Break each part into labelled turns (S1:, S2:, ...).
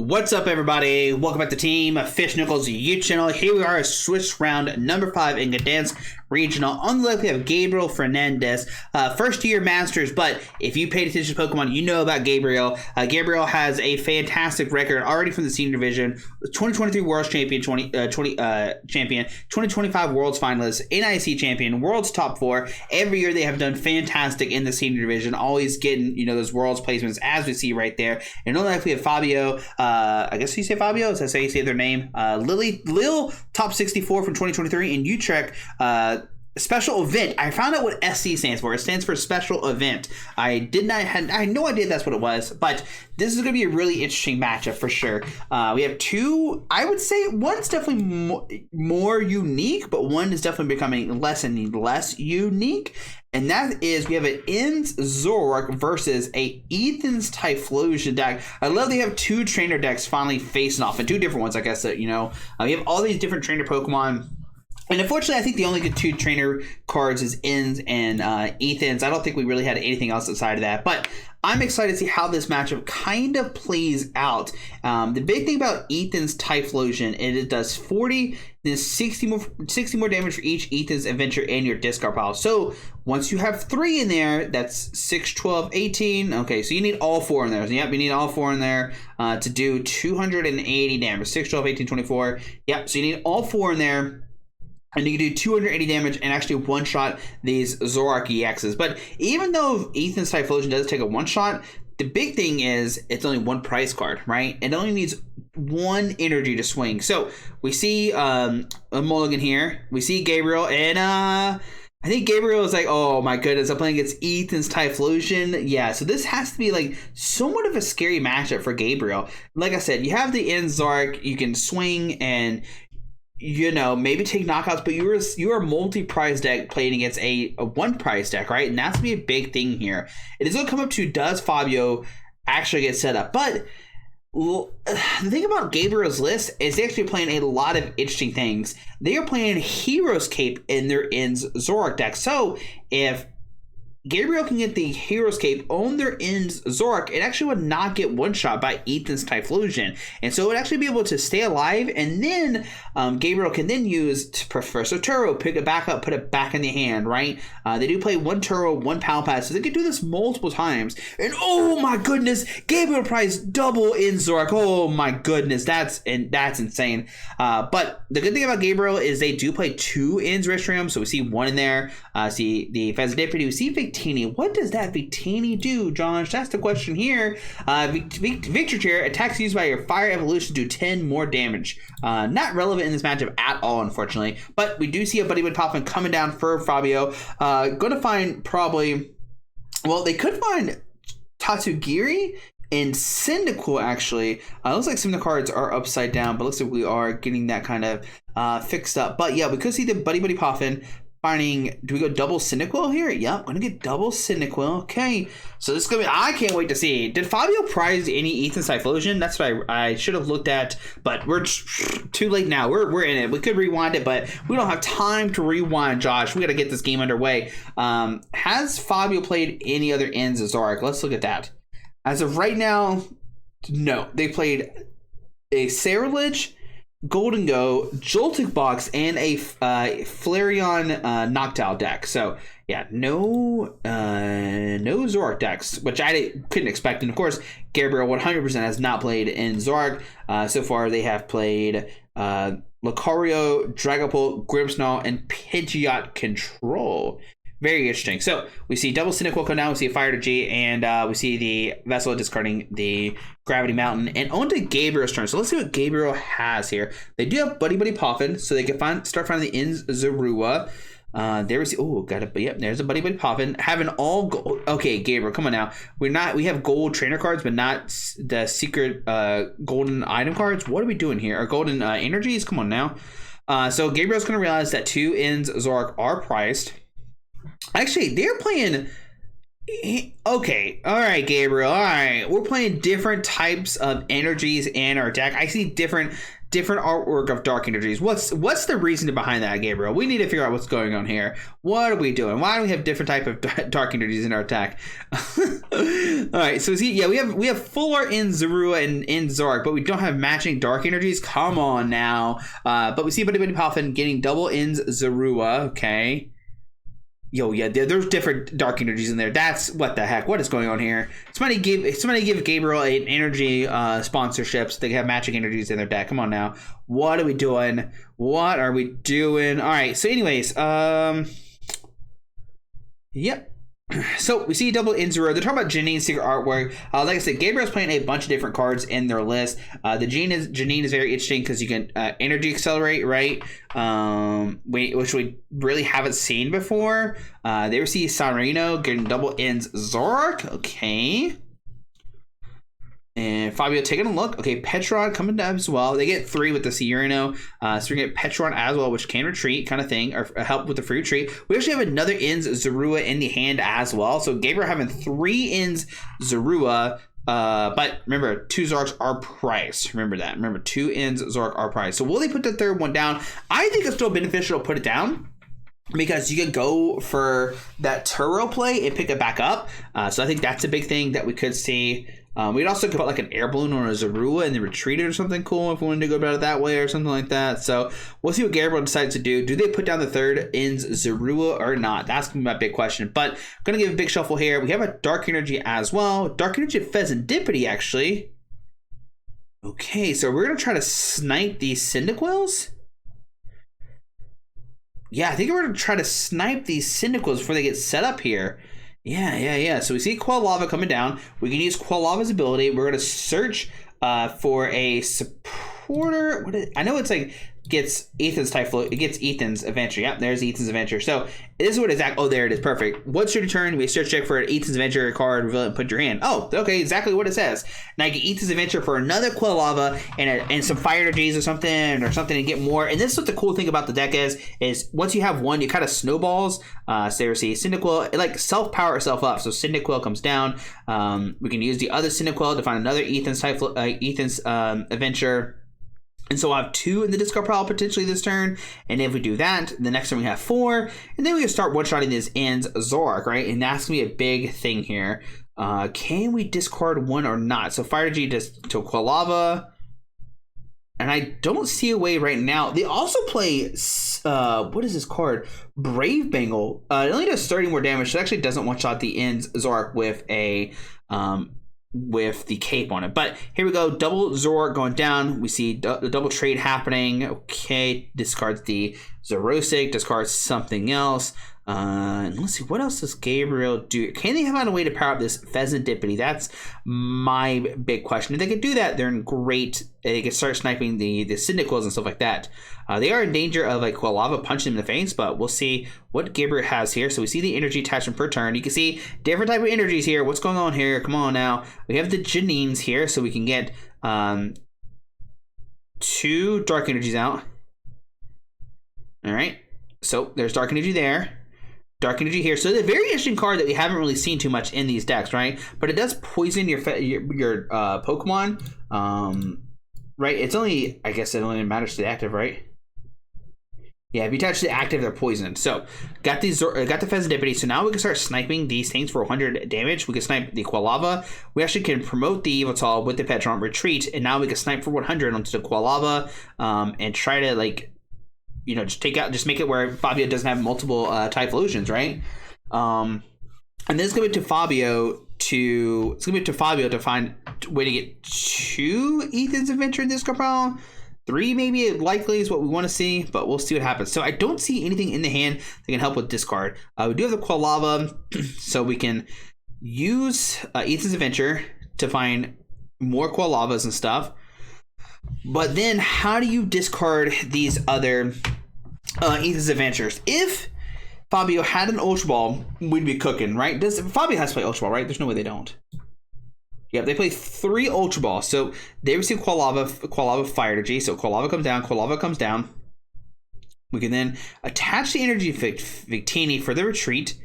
S1: What's up, everybody? Welcome back to Team Fish Nichols YouTube channel. Here we are, Swiss round number 5 in Gdańsk regional. On the left, we have Gabriel Fernandez, first year Masters. But if you paid attention to Pokemon, you know about Gabriel. Gabriel has a fantastic record already from the senior division: 2023 Worlds Champion, 2025 Worlds Finalist, NIC Champion, Worlds Top 4. Every year they have done fantastic in the senior division, always getting those Worlds placements, as we see right there. And on the left, we have Fabio. I guess you say Fabio. Is that how you say their name? Lil top 64 from 2023 in Utrecht. Special event. I found out what SC stands for. It stands for special event. I had no idea that's what it was, but this is going to be a really interesting matchup for sure. We have two. I would say one's definitely more unique, but one is definitely becoming less and less unique. And that is, we have an Ends Zoroark versus a Ethan's Typhlosion deck. I love they have two trainer decks finally facing off, and two different ones, I guess. We have all these different trainer Pokemon. And unfortunately, I think the only good two trainer cards is Ends and Ethan's. I don't think we really had anything else outside of that. But I'm excited to see how this matchup kind of plays out. The big thing about Ethan's Typhlosion is it does 40, then 60 more damage for each Ethan's Adventure in your discard pile. So once you have 3 in there, that's 6, 12, 18. Okay, so you need all 4 in there. So, yep, you need all 4 in there to do 280 damage. 6, 12, 18, 24. Yep, so you need all 4 in there. And you can do 280 damage and actually one-shot these Zoroark EXs. But even though Ethan's Typhlosion does take a one-shot, the big thing is it's only one prize card, right? It only needs 1 energy to swing. So we see a mulligan here. We see Gabriel, and I think Gabriel is like, oh my goodness, I'm playing against Ethan's Typhlosion. Yeah, so this has to be like somewhat of a scary matchup for Gabriel. Like I said, you have the End Zoroark, you can swing and maybe take knockouts, but you're a multi-prize deck playing against a one-prize deck, right? And that's gonna be a big thing here. It is gonna come up to, does Fabio actually get set up? But the thing about Gabriel's list is they're actually playing a lot of interesting things. They are playing Hero's Cape in their Ends Zoroark deck. So if Gabriel can get the Hero's Cape on their Ends Zoroark, it actually would not get one-shot by Ethan's Typhlosion. And so it would actually be able to stay alive, and then Gabriel can then use Professor Turo, pick it back up, put it back in the hand, right? They do play 1 Turo, 1 Pal Pad, so they can do this multiple times. And oh my goodness, Gabriel plays double Ends Zoroark. Oh my goodness, that's insane. But the good thing about Gabriel is they do play 2 Ends Restrium, so we see 1 in there. See the Pheasant Deputy, we see Victini. What does that Victini do, Josh? That's the question here. Victor Chair, attacks used by your Fire Evolution do 10 more damage. Not relevant in this matchup at all, unfortunately. But we do see a Buddy Poffin coming down for Fabio. Going to find probably... Well, they could find Tatsugiri and Cyndaquil, actually. Looks like some of the cards are upside down, but looks like we are getting that kind of fixed up. But yeah, we could see the Buddy Poffin finding... Do we go double Cyndaquil here? Yep, gonna get double Cyndaquil. Okay, so this is gonna be... I can't wait to see. Did Fabio prize any Ethan's Typhlosion? That's what I should have looked at, but we're too late now. We're in it. We could rewind it, but we don't have time to rewind, Josh. We gotta get this game underway. Has Fabio played any other Ends of Zoroark? Let's look at that. As of right now, no. They played a Sarilege, Golden Go, Joltik Box, and a Flareon Noctowl deck. So yeah, no Zoroark decks, which I couldn't expect. And of course, Gabriel 100% has not played in Zoroark. So far, they have played Lucario, Dragapult, Grimmsnarl, and Pidgeot Control. Very interesting. So we see double Cyndaquil come down, we see a Fire to G, and we see the Vessel discarding the Gravity Mountain. And on to Gabriel's turn. So let's see what Gabriel has here. They do have Buddy Poffin, so they can start finding the Ends Zorua. There we see. Oh, got it. Yep, there's a Buddy Poffin. Having all gold. Okay, Gabriel, come on now. We have gold trainer cards, but not the secret golden item cards. What are we doing here? Our golden energies? Come on now. So Gabriel's going to realize that 2 Ends Zoroark are priced. Actually, they're playing... Okay, all right, Gabriel. All right, we're playing different types of energies in our deck. I see different different artwork of dark energies. What's the reason behind that, Gabriel? We need to figure out what's going on here. What are we doing? Why do we have different type of dark energies in our deck? All right, so see, yeah, we have full art in Zorua and in Zoroark, but we don't have matching dark energies. Come on now. But we see Buddy Puffin getting double ins Zorua. Okay. Yo, yeah, there's different dark energies in there. That's what the heck. What is going on here? Somebody give Gabriel an energy sponsorship so they have matching energies in their deck. Come on now. What are we doing? What are we doing? All right. So, anyways, yep. So we see double Inzero. They're talking about Janine's secret artwork. Like I said, Gabriel's playing a bunch of different cards in their list. The Janine is very interesting because you can energy accelerate, right? Which we really haven't seen before. They receive Sanreno getting double ins Zoroark. Okay. And Fabio taking a look. Okay, Petron coming down as well. They get 3 with the Sierrano. So we get Petron as well, which can retreat kind of thing, or help with the free retreat. We actually have another ins Zorua in the hand as well. So Gabriel having 3 ins Zorua. But remember, 2 Zoroarks are priced. Remember that. Remember, 2 ins Zoroark are priced. So will they put the third one down? I think it's still beneficial to put it down, because you could go for that Turo play and pick it back up. So I think that's a big thing that we could see. We'd also put like an air balloon or a Zorua and then retreat it or something cool if we wanted to go about it that way or something like that. So we'll see what Gabriel decides to do. Do they put down the third ins Zorua or not? That's going to be my big question. But I'm going to give a big shuffle here. We have a Dark Energy as well. Dark Energy Pheasantipity, actually. Okay, so we're going to try to snipe these Cyndaquils. Yeah, I think we're going to try to snipe these Cyndaquils before they get set up here. Yeah. So we see Quilava coming down. We can use Quilava's ability. We're going to search for a supporter. I know it's like gets Ethan's Typhlosion. It gets Ethan's Adventure. Yep, there's Ethan's Adventure. So this is what exactly. Oh, there it is. Perfect. What's your turn? We search check for an Ethan's Adventure card, reveal it, and put your hand. Oh, okay, exactly what it says. Now you get Ethan's Adventure for another Quilava and some fire energies or something and get more. And this is what the cool thing about the deck is once you have one, you kind of snowballs. So there we see Cyndaquil, it like self-power itself up. So Cyndaquil comes down. We can use the other Cyndaquil to find another Ethan's Adventure. And so I'll have 2 in the discard pile potentially this turn. And if we do that, the next turn we have 4. And then we can start one-shotting this ends Zoroark, right? And that's going to be a big thing here. Can we discard 1 or not? So Fire G just to Quilava. And I don't see a way right now. They also play, what is this card? Brave Bengal. It only does 30 more damage. So it actually doesn't one-shot the ends Zoroark with a... with the cape on it. But here we go, double Zoroark going down. We see the double trade happening. Okay, discards the Zoroark, discards something else. Let's see, what else does Gabriel do? Can they find a way to power up this Pheasantipity? That's my big question. If they can do that, they're in great. They can start sniping the Cyndaquils and stuff like that. They are in danger of like Quilava punching them in the face, but we'll see what Gabriel has here. So we see the energy attachment per turn. You can see different type of energies here. What's going on here? Come on now. We have the Janines here, so we can get 2 dark energies out. All right. So there's dark energy there. Dark energy here. So it's a very interesting card that we haven't really seen too much in these decks, right? But it does poison your Pokemon. Right? It's only, I guess it only matters to the active, right? Yeah, if you touch the active, they're poisoned. So got the Pheasantipity. So now we can start sniping these things for 100 damage. We can snipe the Quilava. We actually can promote the Yveltal with the Petron retreat, and now we can snipe for 100 onto the Quilava, and try to like, you know, just make it where Fabio doesn't have multiple Typhlosions, right? And then it's gonna be to Fabio to find a way to get 2 Ethan's Adventure in this pile. 3 maybe likely is what we want to see, but we'll see what happens. So I don't see anything in the hand that can help with discard. We do have the Quilava, so we can use Ethan's Adventure to find more Quilavas and stuff. But then how do you discard these other Ethan's Adventures? If Fabio had an Ultra Ball, we'd be cooking, right? Fabio has to play Ultra Ball, right? There's no way they don't. Yep, they play 3 Ultra Balls. So they receive Quilava Fire Energy. So Quilava comes down. We can then attach the Energy Victini for the retreat.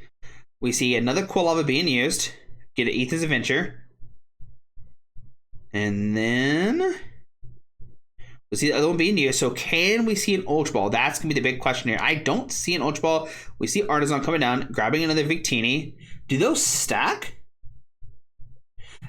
S1: We see another Quilava being used. Get an Ethan's Adventure. And then We'll see the other one being new. So can we see an Ultra Ball? That's going to be the big question here. I don't see an Ultra Ball. We see Artisan coming down, grabbing another Victini. Do those stack?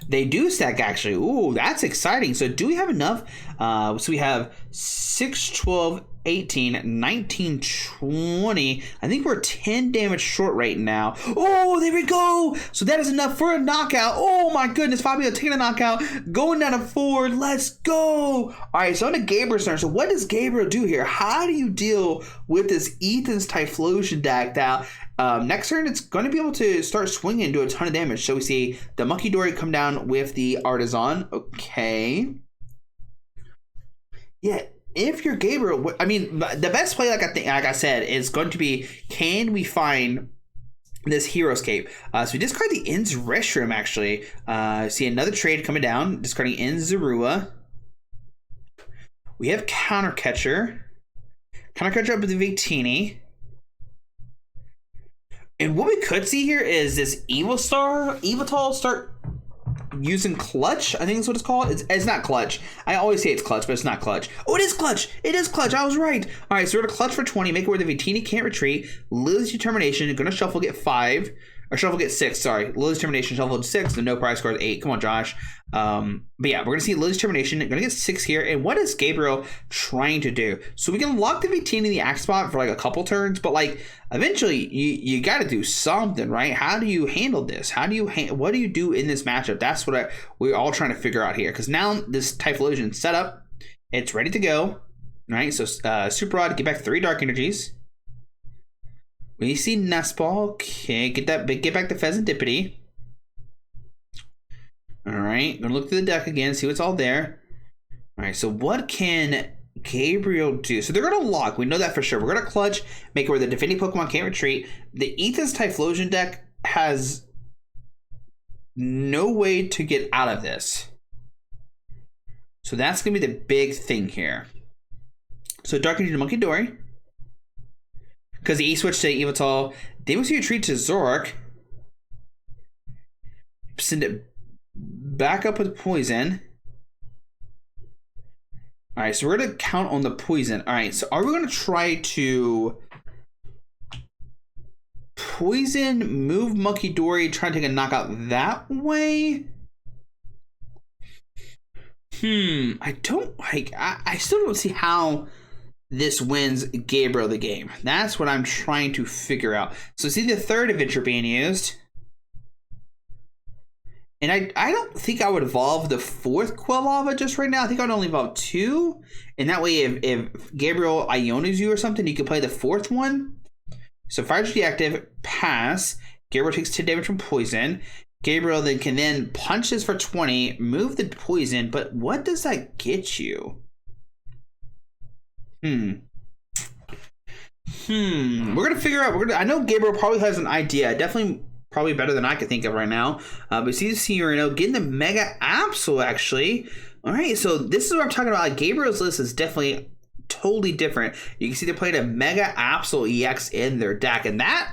S1: They do stack, actually. Ooh, that's exciting. So do we have enough? So we have 6, 12, 18, 19, 20. I think we're 10 damage short right now. Oh, there we go. So that is enough for a knockout. Oh my goodness, Fabio taking a knockout, going down to 4. Let's go. All right, so on to Gabriel's turn. So what does Gabriel do here? How do you deal with this Ethan's Typhlosion deck now? Next turn, it's going to be able to start swinging and do a ton of damage. So we see the Monkey Dory come down with the Artisan. Okay. Yeah. If you're Gabriel, I mean, the best play, like I said, is going to be, can we find this Hero's Cape? So we discard the In's Restroom, actually. See another trade coming down, discarding In's Zorua. We have Counter Catcher. Counter Catcher up with the Victini. And what we could see here is this Evital start using Clutch. I think that's what it's called. It's not Clutch. I always say it's Clutch, but it's not Clutch. Oh, it is Clutch. It is Clutch. I was right. All right, so we're going to Clutch for 20, make it where the Victini can't retreat. Lily's Determination, going to shuffle, get 5. Or shuffle, get 6, sorry. Lily's Determination, shuffle 6, and no prize score is 8. Come on, Josh. But yeah, we're going to see Lily's Determination, going to get 6 here. And what is Gabriel trying to do? So we can lock the Victini in the axe spot for like a couple turns, but like eventually you got to do something, right? How do you handle this? What do you do in this matchup? That's what we're all trying to figure out here. Because now this Typhlosion set up, it's ready to go, right? So Super Rod, get back 3 Dark Energies. We see Nest Ball. Okay, get back to Pheasantipity. Alright, gonna look through the deck again, see what's all there. Alright, so what can Gabriel do? So they're gonna lock, we know that for sure. We're gonna Clutch, make it where the defending Pokemon can't retreat. The Ethan's Typhlosion deck has no way to get out of this. So that's gonna be the big thing here. So Dark Energy to Monkey Dory. Because the E-switch to Evital. Then we see a retreat to Zoroark. Send it back up with Poison. Alright, so we're going to count on the Poison. Alright, so are we going to try to Poison, move Monkey Dory, try to take a knockout that way? I still don't see how this wins Gabriel the game. That's what I'm trying to figure out. So see the third adventure being used. And I don't think I would evolve the fourth Quilava just right now. I think I'd only evolve 2. And that way if Gabriel Ionas you or something, you can play the fourth one. So Fire Energy active, pass. Gabriel takes 10 damage from Poison. Gabriel can punch this for 20, move the Poison, but what does that get you? We're gonna figure out. I know Gabriel probably has an idea. Definitely, probably better than I could think of right now. But see this here, getting the Mega Absol actually. All right, so this is what I'm talking about. Like, Gabriel's list is definitely totally different. You can see they played a Mega Absol EX in their deck, and that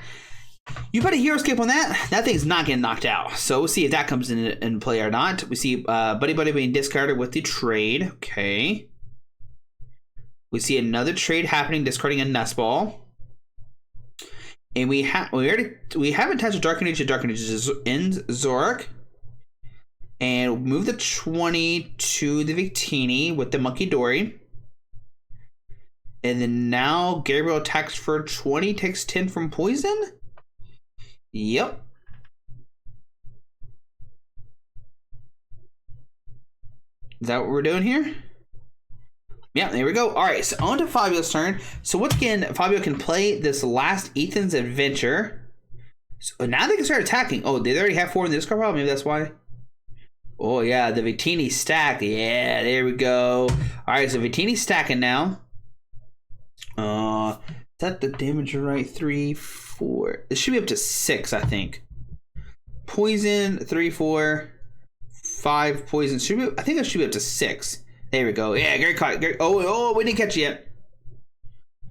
S1: you put a Hero Escape on that. That thing's not getting knocked out. So we'll see if that comes in play or not. We see Buddy being discarded with the trade. Okay. We see another trade happening, discarding a Nest Ball. And we haven't touched Dark Energy in Zoroark. And move the 20 to the Victini with the Monkey Dory. And then now Gabriel attacks for 20, takes 10 from Poison. Yep. Is that what we're doing here? Yeah, there we go. All right, so on to Fabio's turn. So once again, Fabio can play this last Ethan's Adventure. So now they can start attacking. Oh, they already have 4 in the discard pile? Maybe that's why. Oh, yeah, the Victini stack. Yeah, there we go. All right, so Victini's stacking now. Is that the damage right? 3, 4. It should be up to 6, I think. Poison, 3, 4, 5. Poison. I think it should be up to 6. There we go. Yeah, Gary caught it. Oh, we didn't catch it yet.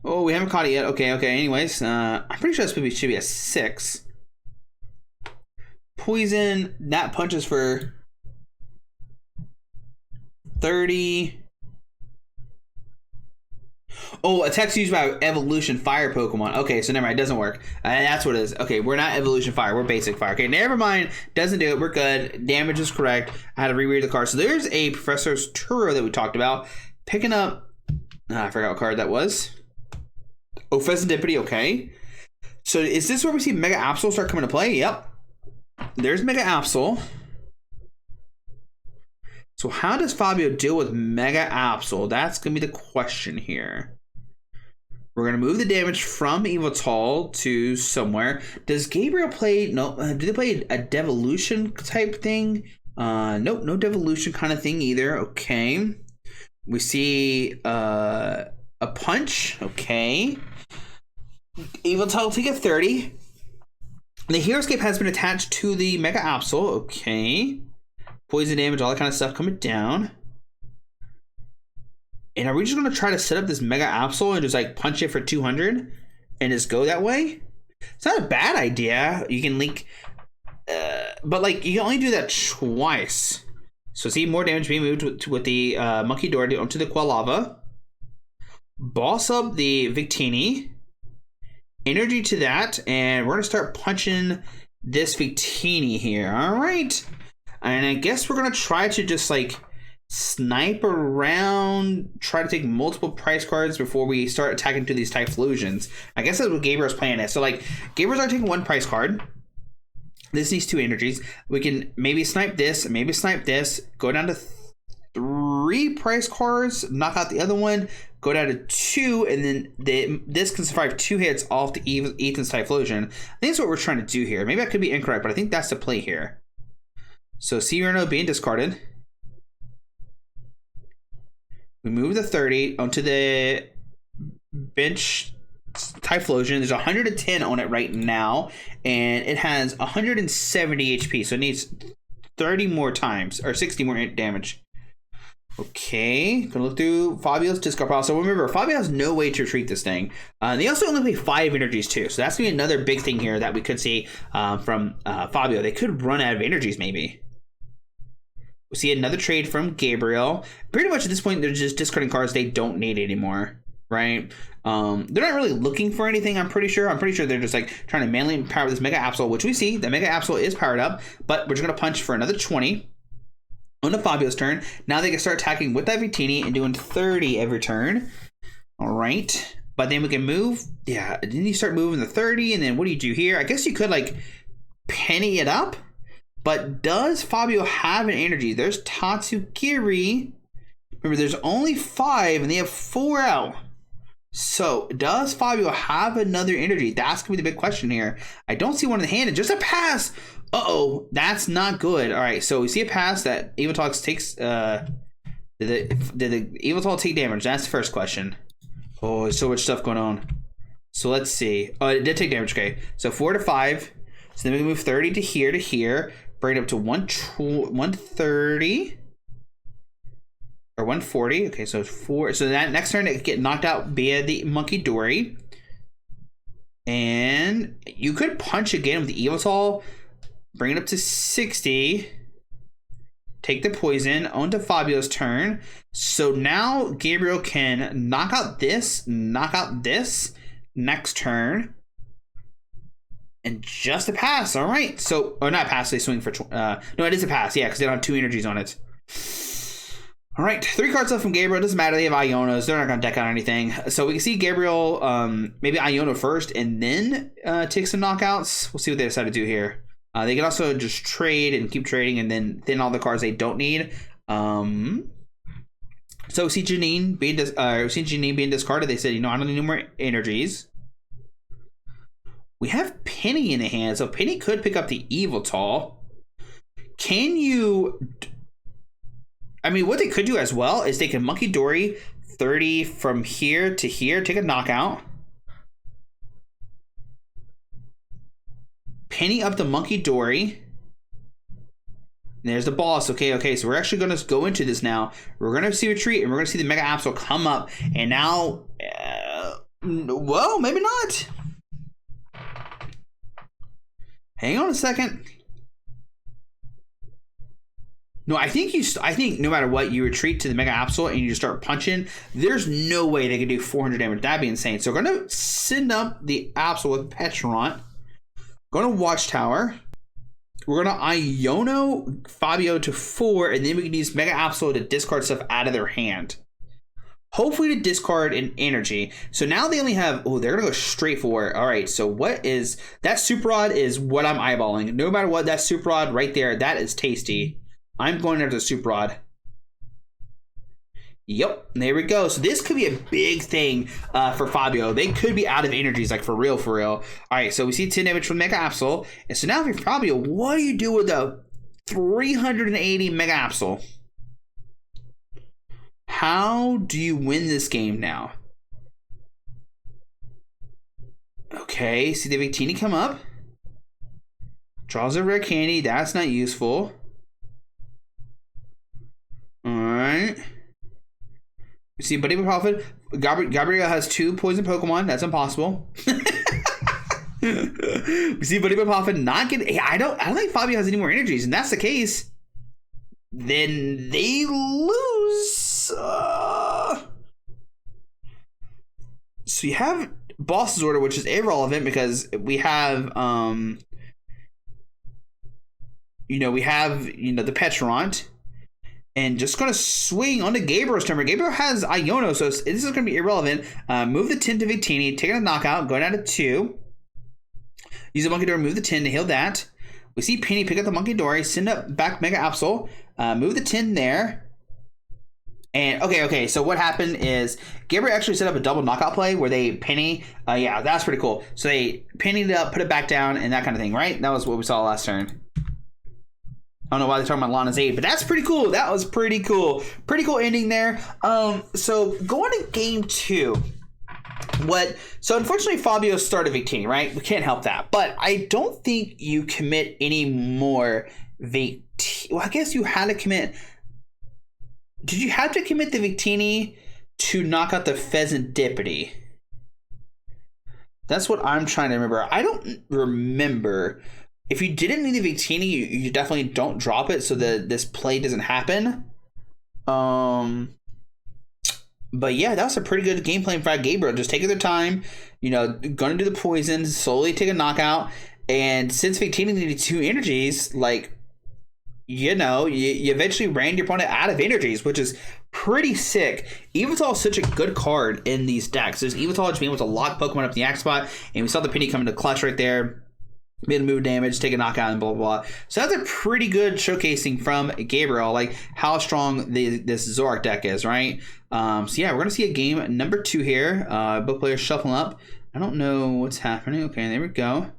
S1: Oh, we haven't caught it yet. Okay. Anyways, I'm pretty sure this should be a 6. Poison, that punches for 30. Oh, attacks used by evolution fire Pokemon. Okay, so never mind, it doesn't work. That's what it is. Okay, we're not evolution fire, we're basic fire. Okay, never mind, doesn't do it, we're good. Damage is correct. I had to reread the card. So there's a Professor's Turo that we talked about. Picking up, I forgot what card that was. Oh, Pheasantipity, okay. So is this where we see Mega Absol start coming to play? Yep. There's Mega Absol. So how does Fabio deal with Mega Absol? That's going to be the question here. We're going to move the damage from Evoltol to somewhere. Does Gabriel play... No, do they play a Devolution type thing? Nope, no Devolution kind of thing either. Okay. We see a Punch. Okay. Evoltol will take a 30. The Hero Escape has been attached to the Mega Absol. Okay. Poison damage, all that kind of stuff coming down. And are we just going to try to set up this Mega Absol and just like punch it for 200 and just go that way? It's not a bad idea. You can link, but like you can only do that twice. So see more damage being moved with the Monkey Door onto the Quilava. Boss up the Victini. Energy to that, and we're going to start punching this Victini here. All right. And I guess we're going to try to just like snipe around, try to take multiple price cards before we start attacking to these Typhlosions. I guess that's what Gabriel's plan is. So like Gabriel's are taking one price card. This needs 2 energies. We can maybe snipe this, maybe snipe this, go down to 3 price cards, knock out the other one, go down to 2, and then this can survive 2 hits off the Ethan's Typhlosion. I think that's what we're trying to do here. Maybe I could be incorrect, but I think that's the play here. So Cyrano being discarded. We move the 30 onto the bench Typhlosion. There's 110 on it right now, and it has 170 HP, so it needs 30 more times, or 60 more damage. Okay, gonna look through Fabio's discard pile. So remember, Fabio has no way to retreat this thing. They also only play 5 energies too, so that's gonna be another big thing here that we could see from Fabio. They could run out of energies maybe. We see another trade from Gabriel. Pretty much at this point, they're just discarding cards they don't need anymore, right? They're not really looking for anything, I'm pretty sure. I'm pretty sure they're just like trying to manually power this Mega Absol, which we see. The Mega Absol is powered up, but we're just gonna punch for another 20. On to Fabio's turn. Now they can start attacking with that Victini and doing 30 every turn. All right. But then we can move. Yeah, then you start moving the 30, and then what do you do here? I guess you could like penny it up. But does Fabio have an energy? There's Tatsugiri. Remember, there's only 5, and they have 4 out. So, does Fabio have another energy? That's going to be the big question here. I don't see one in the hand. It's just a pass. Uh-oh, that's not good. All right, so we see a pass that Evoltol takes. Did the Evoltol take damage? That's the first question. Oh, there's so much stuff going on. So let's see. Oh, it did take damage. Okay, so 4 to 5. So then we can move 30 to here, bring it up to 130 or 140. Okay, so it's 4. So that next turn it get knocked out via the Monkey Dory, and you could punch again with the Evoltol. Bring it up to 60. Take the poison onto Fabio's turn. So now Gabriel can knock out this next turn. And just a pass. All right. So, or not pass, they swing for... no, it is a pass. Yeah, because they don't have 2 energies on it. All right. 3 cards left from Gabriel. It doesn't matter. They have Ionos. They're not going to deck out anything. So we can see Gabriel maybe Iono first and then take some knockouts. We'll see what they decide to do here. They can also just trade and keep trading and then thin all the cards they don't need. So see Janine being discarded. They said, you know, I don't need any more energies. We have Penny in the hand, so Penny could pick up the Evoltol. Can you... I mean, what they could do as well is they can Monkey Dory 30 from here to here, take a knockout. Penny up the Monkey Dory. There's the boss. Okay, so we're actually going to go into this now. We're going to see retreat, and we're going to see the Mega Absol come up. And now... well, maybe not. Hang on a second. No, I think I think no matter what, you retreat to the Mega Absol and you just start punching. There's no way they can do 400 damage. That'd be insane. So we're gonna send up the Absol with Petront. Going to Watchtower. We're gonna Iono Fabio to 4, and then we can use Mega Absol to discard stuff out of their hand. Hopefully to discard an energy. So now they only have, oh, they're gonna go straight for it. All right, so what is that? Super Rod is what I'm eyeballing. No matter what, that Super Rod right there, that is tasty. I'm going after the Super Rod. Yep, there we go. So this could be a big thing for Fabio. They could be out of energies, like for real, for real. All right, so we see 10 damage from Mega Absol. And so now if you're Fabio, what do you do with the 380 Mega Absol? How do you win this game now? Okay, see the Victini come up. Draws a rare candy. That's not useful. Alright. We see Buddy Prophet. Gabriel has 2 poison Pokemon. That's impossible. We see Buddy Prophet not getting. I don't think Fabio has any more energies, and that's the case. Then they lose. So you have Boss's Order, which is irrelevant because we have the Petront, and just gonna swing onto Gabriel's turn. Gabriel has Iono, so this is gonna be irrelevant. Move the 10 to Victini, take a knockout, go down to 2. Use the Monkey Door, move the 10 to heal that. We see Penny pick up the Monkey Door, send up back Mega Absol, move the 10 there. And okay, so what happened is Gabriel actually set up a double knockout play where they penny. Yeah, that's pretty cool. So they pennied it up, put it back down, and that kind of thing, right? That was what we saw last turn. I don't know why they're talking about Lana's aid, but that's pretty cool. That was pretty cool. Pretty cool ending there. So going to game 2. So unfortunately Fabio started Victini, right? We can't help that. But I don't think you commit any more Victini. Well, I guess you had to commit. Did you have to commit the Victini to knock out the Pheasantipity? That's what I'm trying to remember. I don't remember. If you didn't need the Victini, you definitely don't drop it so that this play doesn't happen. But yeah, that was a pretty good game plan for Gabriel. Just taking their time, gonna do the poison, slowly take a knockout. And since Victini needed 2 energies, like, you eventually ran your opponent out of energies, which is pretty sick. Evital is such a good card in these decks. There's Evital just being able to lock Pokemon up in the axe spot, and we saw the Penny come into clutch right there. Made a move damage, take a knockout, and blah, blah, blah. So that's a pretty good showcasing from Gabriel, like how strong this Zoroark deck is, right? So yeah, we're going to see a game number 2 here. Both players shuffling up. I don't know what's happening. Okay, there we go.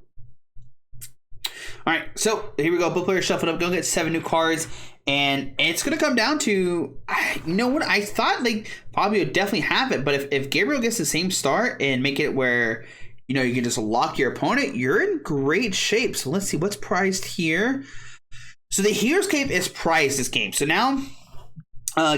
S1: All right, so here we go. Both players shuffling up. Go get 7 new cards. And it's going to come down to, what? I thought, like, Fabio would definitely have it. But if Gabriel gets the same start and make it where, you can just lock your opponent, you're in great shape. So let's see what's prized here. So the Hero's Cape is prized this game. So now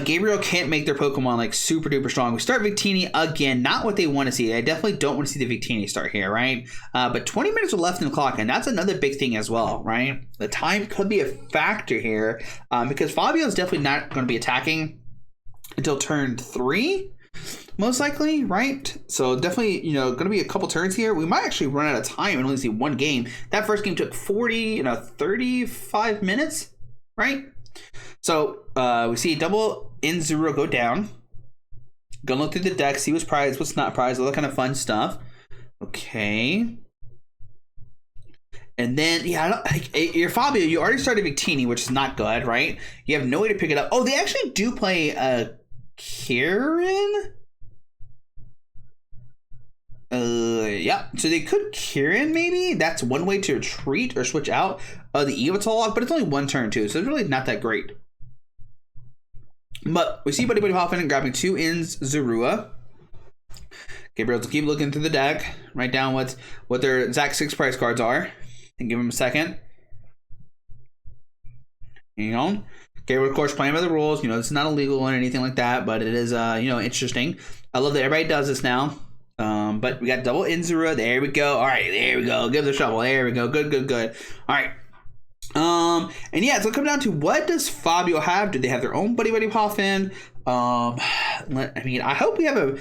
S1: Gabriel can't make their Pokemon like super duper strong. We start Victini again, not what they want to see. I definitely don't want to see the Victini start here, right? But 20 minutes are left in the clock, and that's another big thing as well, right? The time could be a factor here because Fabio is definitely not going to be attacking until turn 3. Most likely, right? So definitely, going to be a couple turns here. We might actually run out of time and only see one game. That first game took 35 minutes, right? So we see double N0 go down. Gonna look through the deck, see what's prized, what's not prized, all that kind of fun stuff. Okay. And then, you're Fabio, you already started Victini, which is not good, right? You have no way to pick it up. Oh, they actually do play Kieran? Yeah. So they could Kieran, maybe? That's one way to retreat or switch out the Evital log, but it's only 1 turn too, so it's really not that great. But we see Buddy hopping and grabbing 2 ins Zorua. Gabriel to keep looking through the deck, write down what their exact 6 price cards are, and give him a second. Gabriel, of course, playing by the rules. It's not illegal or anything like that, but it is, interesting. I love that everybody does this now. But we got double Inzura. There we go. All right, there we go. Give the shovel. There we go. Good. All right. And yeah, so it'll come down to what does Fabio have? Do they have their own Buddy Poffin? I mean, I hope we have a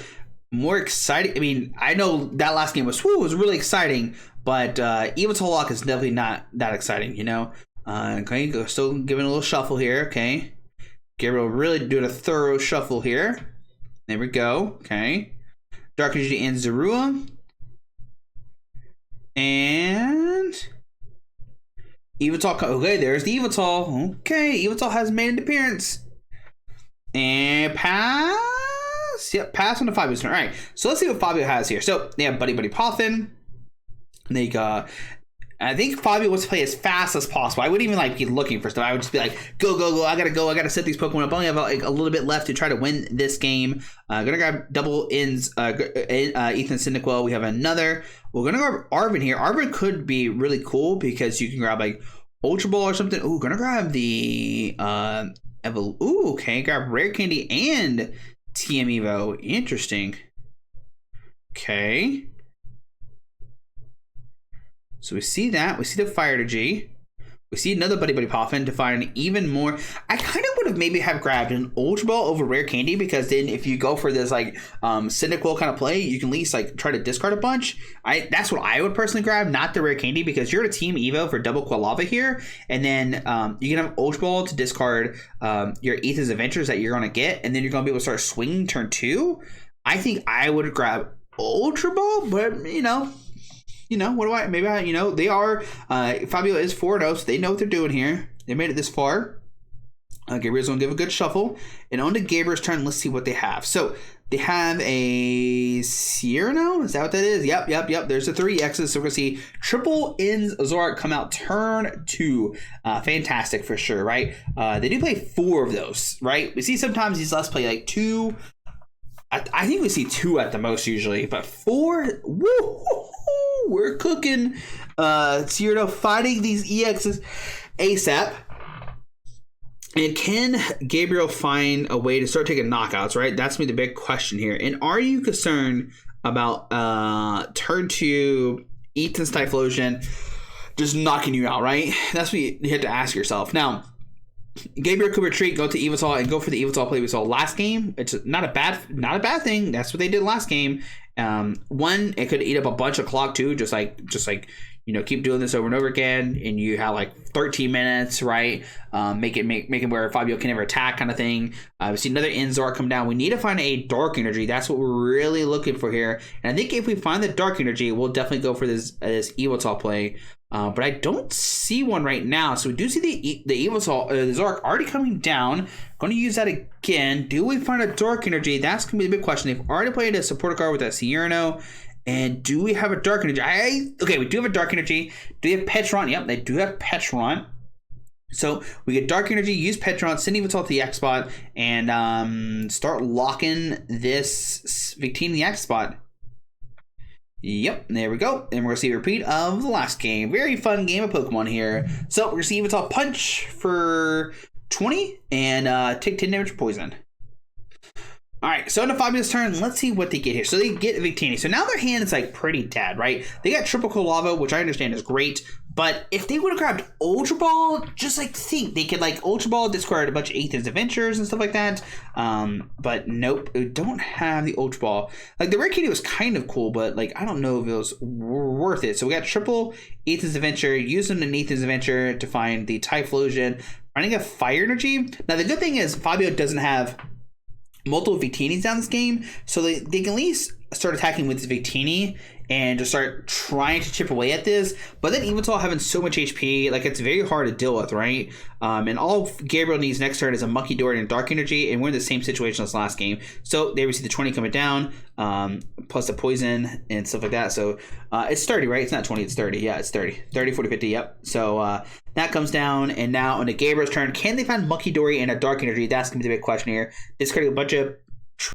S1: more exciting. I mean, I know that last game was really exciting, but Evital Lock is definitely not that exciting, you know. Okay, still giving a little shuffle here. Okay, Gabriel really doing a thorough shuffle here. There we go. Okay, Dark Energy and Zorua, and Evital. Okay, there's the Evital. Okay, Evital has made an appearance. And pass. Yep, pass on the Fabio's turn. All right, so let's see what Fabio has here. So they have Buddy Poffin. They got. I think Fabio wants to play as fast as possible. I wouldn't even like be looking for stuff. I would just be like, go. I gotta set these Pokemon up. I only have like a little bit left to try to win this game. Gonna grab double ins. Ethan Cyndaquil. We have another. We're gonna grab Arvin here. Arvin could be really cool because you can grab like Ultra Ball or something. Ooh, gonna grab the Ooh, okay. Grab Rare Candy and TM Evo. Interesting. Okay. So we see that. We see the Fire Energy. We see another Buddy Poffin to find even more. I kind of would have maybe have grabbed an Ultra Ball over Rare Candy, because then if you go for this like Cyndaquil kind of play, you can at least like try to discard a bunch. That's what I would personally grab, not the Rare Candy, because you're at a Team Evo for double Quilava here, and then you can have Ultra Ball to discard your Ethan's Adventures that you're gonna get, and then you're gonna be able to start swinging turn 2. I think I would grab Ultra Ball, but what do I? Maybe they are. Fabio is 4-0, so they know what they're doing here. They made it this far. Gabriel's gonna give a good shuffle, and on to Gabriel's turn. Let's see what they have. So they have a Cyrano. Is that what that is? Yep. There's the 3 X's. So we're gonna see triple ins Zoroark come out turn 2. Fantastic for sure, right? They do play 4 of those, right? We see sometimes these less play like 2. I think we see 2 at the most usually, but 4. Woo! We're cooking. Cyrano fighting these EXs ASAP. And can Gabriel find a way to start taking knockouts, right? That's gonna be the big question here. And are you concerned about turn 2 Ethan's Typhlosion just knocking you out, right? That's what you have to ask yourself. Now, Gabriel could retreat, go to Evital, and go for the Evital play we saw last game. It's not a bad thing. That's what they did last game. One, it could eat up a bunch of clock too, just like keep doing this over and over again, and you have like 13 minutes, right? Make it where Fabio can never attack, kind of thing. We see another Zoroark come down. We need to find a Dark Energy. That's what we're really looking for here. And I think if we find the Dark Energy, we'll definitely go for this Evital play. But I don't see one right now. So we do see the Evital, the Zoroark already coming down. Going to use that again. Do we find a Dark Energy? That's going to be the big question. They've already played a supporter card with that Cyrano. And do we have a Dark Energy? Okay, we do have a Dark Energy. Do they have Petron? Yep, they do have Petron. So we get Dark Energy, use Petron, send Evital to the X spot, and start locking this Victini in the X spot. Yep, there we go. And we're going to see a repeat of the last game. Very fun game of Pokemon here. So we're going to see Evital punch for 20 and take 10 damage poison. Alright, so in the Fabio's turn, let's see what they get here. So they get Victini. So now their hand is like pretty dead, right? They got triple Quilava, which I understand is great. But if they would have grabbed Ultra Ball, just like think they could like Ultra Ball, discard a bunch of Ethan's Adventures and stuff like that. But nope, we don't have the Ultra Ball. Like the Rare Candy was kind of cool, but like I don't know if it was worth it. So we got triple Ethan's Adventure, using an Ethan's Adventure to find the Typhlosion, finding a Fire Energy. Now the good thing is Fabio doesn't have multiple Victinis down this game, so they can at least start attacking with this Victini and just start trying to chip away at this. But then Evital having so much HP, like it's very hard to deal with, right? And all Gabriel needs next turn is a Mucky Dory and Dark Energy, and we're in the same situation as last game. So there we see the 20 coming down, plus the poison and stuff like that. So it's 30, right? It's not 20, it's 30. Yeah, it's 30. 30, 40, 50, yep. So that comes down, and now on the Gabriel's turn, can they find Mucky Dory and a Dark Energy? That's going to be the big question here. Discarding a bunch of